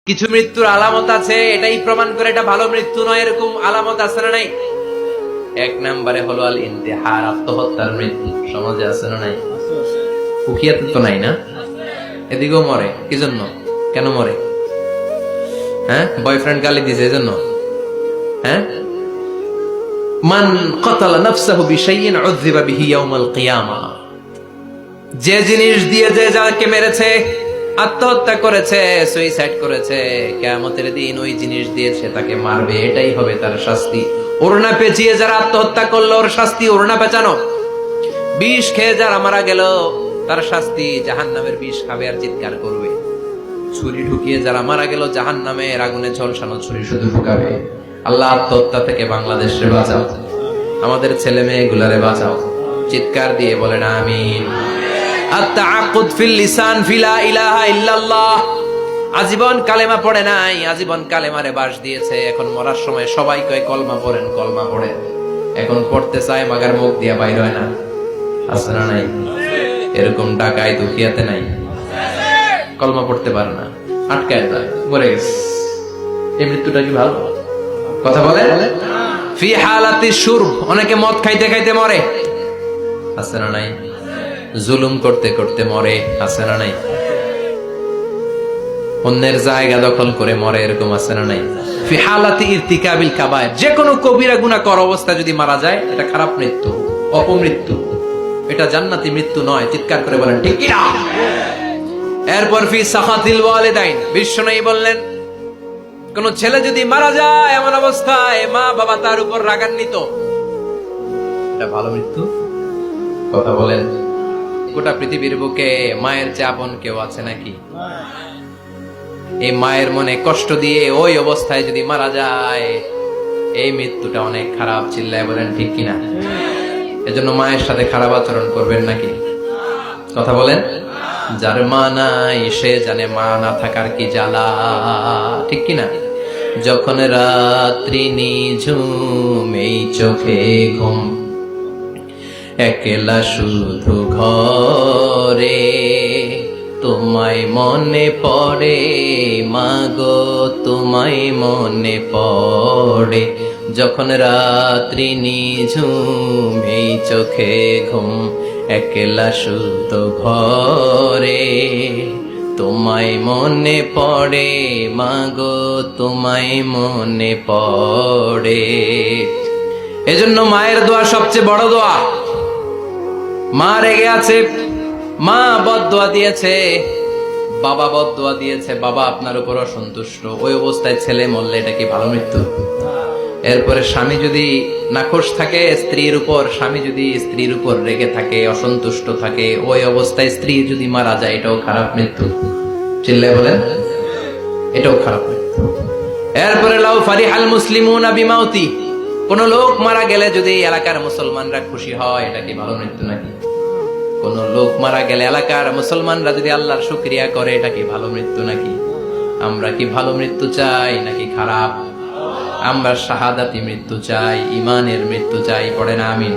কিছু মৃত্যুর আলামত আছে, এটাই প্রমাণ করে এটা ভালো মৃত্যু নয়, এরকম আলামত আছে না নাই? এক নম্বরে হলো আল ইন্তেহার, আত্মহত্যার মৃত্যু। সমাজে আছে না নাই? উখিয়াতে তো নাই না? এদিকেও মরে, কি জন্য? কেন মরে? হ্যাঁ, বয়ফ্রেন্ড গালি দিয়েছে এজন্য? হ্যাঁ, মান ক্বাতালা নাফসাহু বিশাইইন উযযিবা বিহি ইয়াউমাল কিয়ামা। যে জিনিস দিয়ে যে যাকে মেরেছে, আত্মহত্যা করেছে, সুইসাইড করেছে, কিয়ামতের দিন ওই জিনিস দিয়ে সে তাকে মারবে, এটাই হবে তার শাস্তি। ওড়না পেঁচিয়ে যারা আত্মহত্যা করলো, ওর শাস্তি ওড়না পেঁচানো। বিষ খেয়ে যারা মারা গেল, তার শাস্তি জাহান্নামের বিষ খাবে আর চিৎকার করবে। ছুরি ঢুকিয়ে যারা মারা গেল, জাহান্নামের আগুনে ঝলসানো ছুরি শুধু ঢুকাবে। আল্লাহ আত্মহত্যা থেকে বাংলাদেশে বাঁচাও, আমাদের ছেলে মেয়েগুলারে বাঁচাও। চিৎকার দিয়ে বলেন আমিন। আত-তাআক্কুদ ফিল লিসান ফিলা ইলাহা ইল্লাল্লাহ। আজীবন কালেমা পড়ে নাই, আজীবন কালেমারে বাস দিয়েছে, এখন মরার সময় সবাই কয় কলমা পড়েন, কলমা পড়েন। এখন পড়তে চায়, মাগার মুখ দিয়া বাইর হয় না। আছে না নাই? এরকম ডাকায় দুখিয়াতে নাই? কলমা পড়তে পারে না, আটকায় যায়, মরে গেছে। এই মৃত্যুটা কি ভালো? কথা বলে। ফি হালাতি শুরব, অনেকে মদ খাইতে খাইতে মরে। আছে না নাই? জুলুম করতে করতে মরে। আছে না নাই? অন্যের জায়গা দখল করে মরে, এরকম আছে না নাই? ফি হালাতি ইরতিকাবিল কাবায়ের, যে কোনো কবিরা গুনাহ কর অবস্থা যদি মারা যায়, এটা খারাপ মৃত্যু, অপমৃত্যু, এটা জান্নাতি মৃত্যু নয়। চিৎকার করে বলেন ঠিক কি না? এরপর ফি সাখাতিল ওয়ালিদাইন, বিশ্বনবী বললেন, কোন ছেলে যদি মারা যায় এমন অবস্থায় মা বাবা তার উপর রাগান্বিত, এটা ভালো মৃত্যু? কথা বলেন। গোটা পৃথিবীর বুকে মায়ের চেয়ে আপন কেউ আছে নাকি? এই মায়ের মনে কষ্ট দিয়ে ওই অবস্থায় যদি মারা যায়, এই মৃত্যুটা অনেক খারাপ। চিল্লায় বলেন ঠিক কিনা? এজন্য মায়ের সাথে খারাপ আচরণ করবেন নাকি? কথা বলেন। যার মা নাই সে জানে মা না থাকার কি জ্বালা, ঠিক কিনা? যখন রাত্রি নিঝুম, এই চোখে ঘুম, একলা শুধু ঘরে, তোমায় মনে পড়ে মাগো, তোমায় মনে পড়ে। যখন রাত্রি নিঝুম, এই চোখে ঘুম, একলা শুধু ঘরে, তোমায় মনে পড়ে মাগো, তোমায় মনে পড়ে। এজন্য মায়ের দোয়া সবচেয়ে বড় দোয়া। মা রেগে আছে, মা বদদোয়া দিয়েছে, বাবা বদদোয়া দিয়েছে, বাবা আপনার উপর অসন্তুষ্ট, ওই অবস্থায় ছেলে মরলে এটা কি ভালো মৃত্যু? এরপরে স্বামী যদি নাখোশ থাকে স্ত্রীর উপর, স্বামী যদি স্ত্রীর উপর রেগে থাকে, অসন্তুষ্ট থাকে, ওই অবস্থায় স্ত্রী যদি মারা যায়, এটাও খারাপ মৃত্যু। চিল্লায় বলেন, এটাও খারাপ মৃত্যু। এরপরে লাউ ফারিহাল মুসলিমুনা বিমাউতি, কোন লোক মারা গেলে যদি এলাকার মুসলমানরা খুশি হয়, এটা কি ভালো মৃত্যু নাকি? কোন লোক মারা গেলে এলাকার মুসলমানরা যদি আল্লাহর শুকরিয়া করে, এটা কি ভালো মৃত্যু নাকি? আমরা কি ভালো মৃত্যু চাই নাকি খারাপ? আমরা শাহাদাতি মৃত্যু চাই, ইমানের মৃত্যু চাই। পড়ে না আমিন।